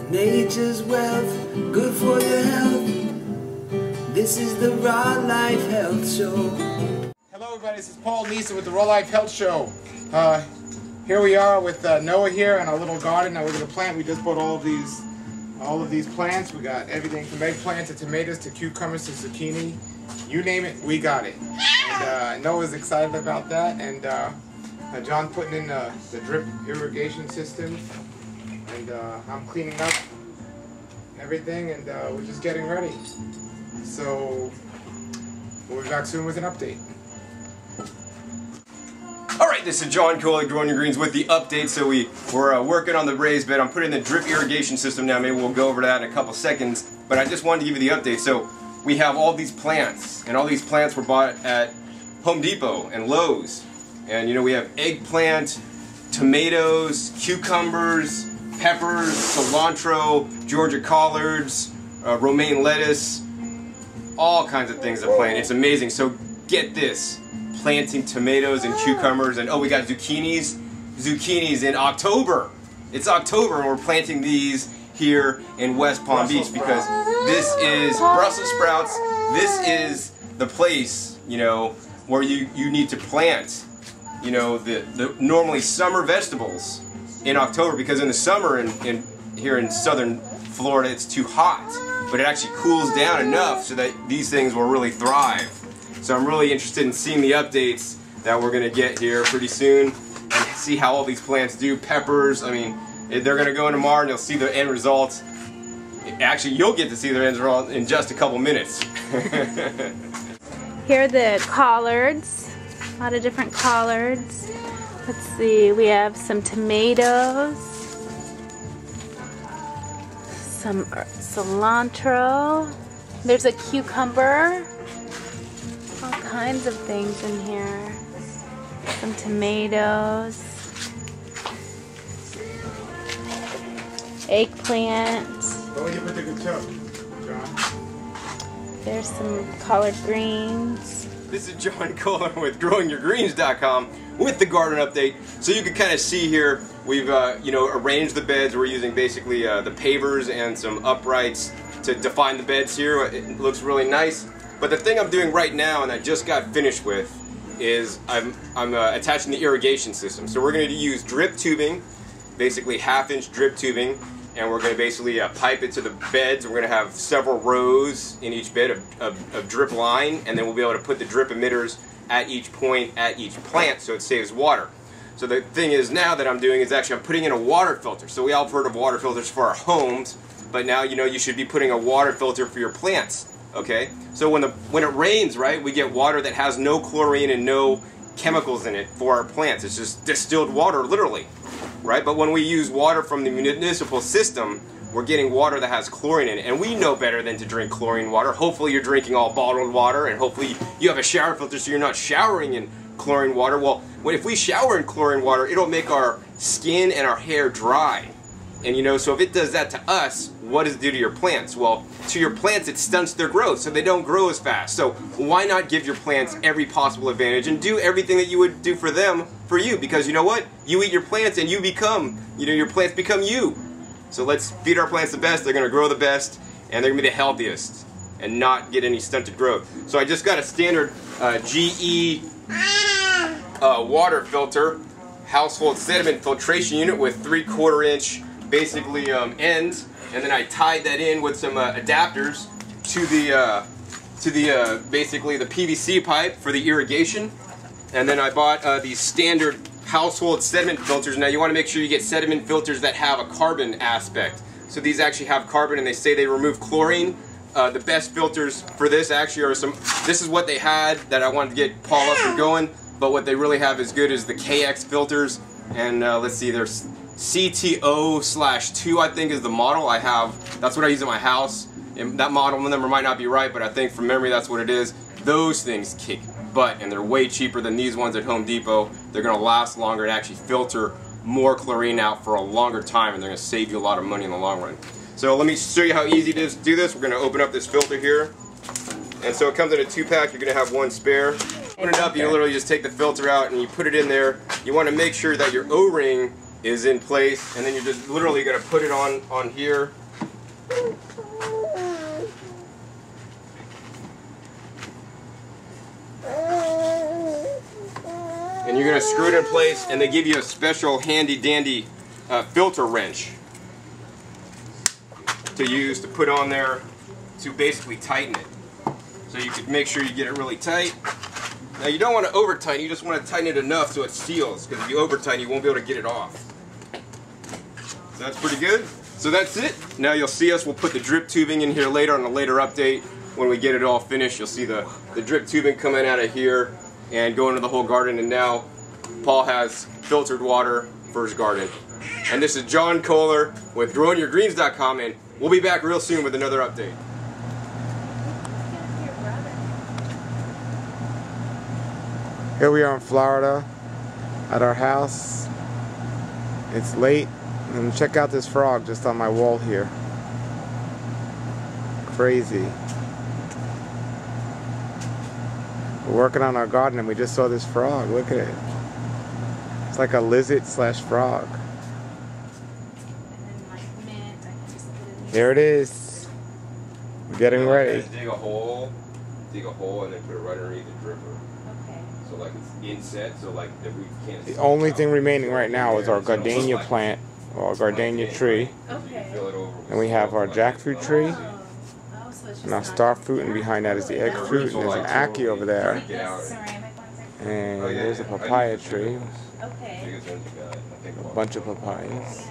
Nature's wealth, good for your health. This is the Raw Life Health Show. Hello everybody, this is Paul Neeson with the Raw Life Health Show. Here we are with Noah here in our little garden that we're going to plant. We just bought all of these plants. We got everything from eggplants to tomatoes to cucumbers to zucchini. You name it, we got it. And Noah's excited about that. And John putting in the drip irrigation system. And I'm cleaning up everything, and we're just getting ready. So we'll be back soon with an update. Alright, this is John Coley, Growing Your Greens with the update. So we're working on the raised bed. I'm putting in the drip irrigation system now. Maybe we'll go over that in a couple seconds. But I just wanted to give you the update. So we have all these plants, and all these plants were bought at Home Depot and Lowe's. And you know, we have eggplant, tomatoes, cucumbers, peppers, cilantro, Georgia collards, romaine lettuce, all kinds of things to plant. It's amazing. So get this, planting tomatoes and cucumbers, and oh, we got zucchinis in October. It's October and we're planting these here in West Palm Beach because this is Brussels sprouts. This is the place, you know, where you need to plant, you know, the normally summer vegetables in October, because in the summer here in southern Florida it's too hot, but it actually cools down enough so that these things will really thrive. So I'm really interested in seeing the updates that we're going to get here pretty soon and see how all these plants do. Peppers, I mean, they're going to go in tomorrow and you'll see the end result. Actually, you'll get to see the end result in just a couple minutes. Here are the collards, a lot of different collards. Let's see, we have some tomatoes, some cilantro, there's a cucumber, all kinds of things in here, some tomatoes, eggplant, there's some collard greens. This is John Kohler with GrowingYourGreens.com with the garden update. So you can kind of see here, we've you know, arranged the beds. We're using basically the pavers and some uprights to define the beds here. It looks really nice. But the thing I'm doing right now, and I just got finished with, is I'm attaching the irrigation system. So we're going to use drip tubing, basically 1/2-inch drip tubing. And we're going to basically pipe it to the beds. We're going to have several rows in each bed of drip line, and then we'll be able to put the drip emitters at each point at each plant so it saves water. So the thing is now that I'm doing is actually I'm putting in a water filter. So we all have heard of water filters for our homes, but now you know you should be putting a water filter for your plants. Okay? So when it rains, right, we get water that has no chlorine and no chemicals in it for our plants. It's just distilled water, literally. Right? But when we use water from the municipal system, we're getting water that has chlorine in it. And we know better than to drink chlorine water. Hopefully you're drinking all bottled water, and hopefully you have a shower filter so you're not showering in chlorine water. Well, if we shower in chlorine water, it'll make our skin and our hair dry. And you know, so if it does that to us, what does it do to your plants? Well, to your plants it stunts their growth, so they don't grow as fast. So why not give your plants every possible advantage and do everything that you would do for them for you? Because you know what? You eat your plants and you become, you know, your plants become you. So let's feed our plants the best. They're going to grow the best, and they're going to be the healthiest and not get any stunted growth. So I just got a standard GE water filter, household sediment filtration unit with 3/4 inch basically ends, and then I tied that in with some adapters to the basically the PVC pipe for the irrigation. And then I bought these standard household sediment filters. Now you want to make sure you get sediment filters that have a carbon aspect. So these actually have carbon, and they say they remove chlorine. The best filters for this actually are this is what they had that I wanted to get Paul up and going, but what they really have as good as the KX filters. And let's see, there's CTO/2 I think is the model I have. That's what I use in my house. And that model number might not be right, but I think from memory that's what it is. Those things kick butt, and they're way cheaper than these ones at Home Depot. They're going to last longer and actually filter more chlorine out for a longer time, and they're going to save you a lot of money in the long run. So let me show you how easy it is to do this. We're going to open up this filter here. And so it comes in a 2-pack. You're going to have one spare. Open it up, you literally just take the filter out and you put it in there. You want to make sure that your O-ring is in place, and then you're just literally going to put it on here. And you're going to screw it in place, and they give you a special handy dandy filter wrench to use to put on there to basically tighten it. So you can make sure you get it really tight. Now you don't want to over tighten, you just want to tighten it enough so it seals, because if you over tighten you won't be able to get it off. So that's pretty good. So that's it. Now you'll see us, we'll put the drip tubing in here later on a later update. When we get it all finished, you'll see the drip tubing coming out of here and go into the whole garden, and now Paul has filtered water for his garden. And this is John Kohler with growingyourgreens.com, and we'll be back real soon with another update. Here we are in Florida at our house. It's late, and check out this frog just on my wall here. Crazy. We're working on our garden and we just saw this frog. Look at it. It's like a lizard slash frog. There it is. We're getting ready. Dig a hole, and then put it right underneath the dripper. Okay. So like it's inset, so like if we can't. The only thing remaining right now is our gardenia plant, or our gardenia tree. Okay. And we have our jackfruit tree, and our star fruit, and behind that is the egg fruit, and there's an ackee over there. And there's a papaya tree. A bunch of papayas.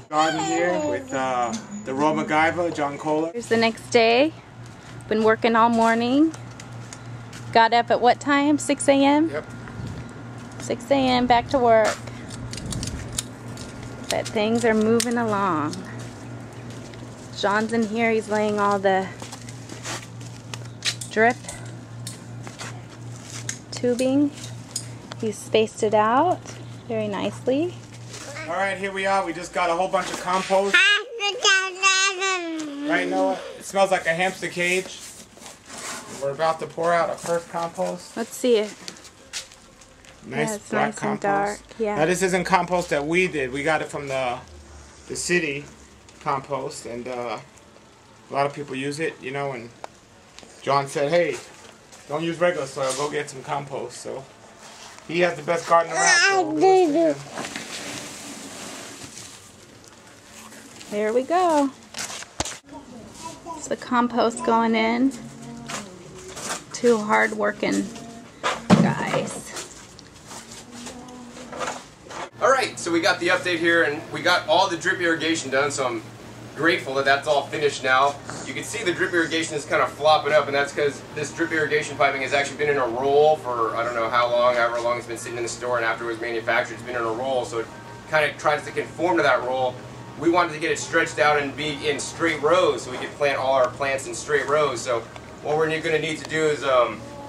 Garden here with the Raw MacGyver, John Kohler. Here's the next day. Been working all morning. Got up at what time? 6 a.m.? Yep. 6 a.m. back to work. But things are moving along. John's in here. He's laying all the drip tubing. He's spaced it out very nicely. Alright, here we are. We just got a whole bunch of compost. Right, Noah? It smells like a hamster cage. We're about to pour out our first compost. Let's see it. Nice Yeah, it's black nice and compost. dark. Yeah. Now this isn't compost that we did. We got it from the city compost, and a lot of people use it, you know, and John said, hey, don't use regular soil, go get some compost. So he has the best garden around. So we listen to him. There we go. It's the compost going in. Two hard-working guys. Alright, so we got the update here, and we got all the drip irrigation done, so I'm grateful that that's all finished now. You can see the drip irrigation is kind of flopping up, and that's because this drip irrigation piping has actually been in a roll for I don't know how long, however long it's been sitting in the store, and after it was manufactured it's been in a roll, so it kind of tries to conform to that roll. We wanted to get it stretched out and be in straight rows so we could plant all our plants in straight rows. So what we're going to need to do is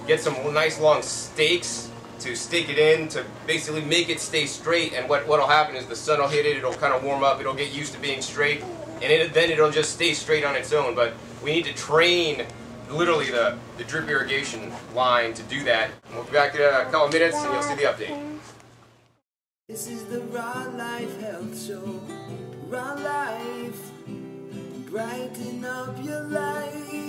get some nice long stakes to stake it in to basically make it stay straight, and what'll happen is the sun will hit it, it'll kind of warm up, it'll get used to being straight, and then it'll just stay straight on its own. But we need to train literally the drip irrigation line to do that. We'll be back in a couple of minutes and you'll see the update. This is the Raw Life Health Show. Raw Life, brighten up your life.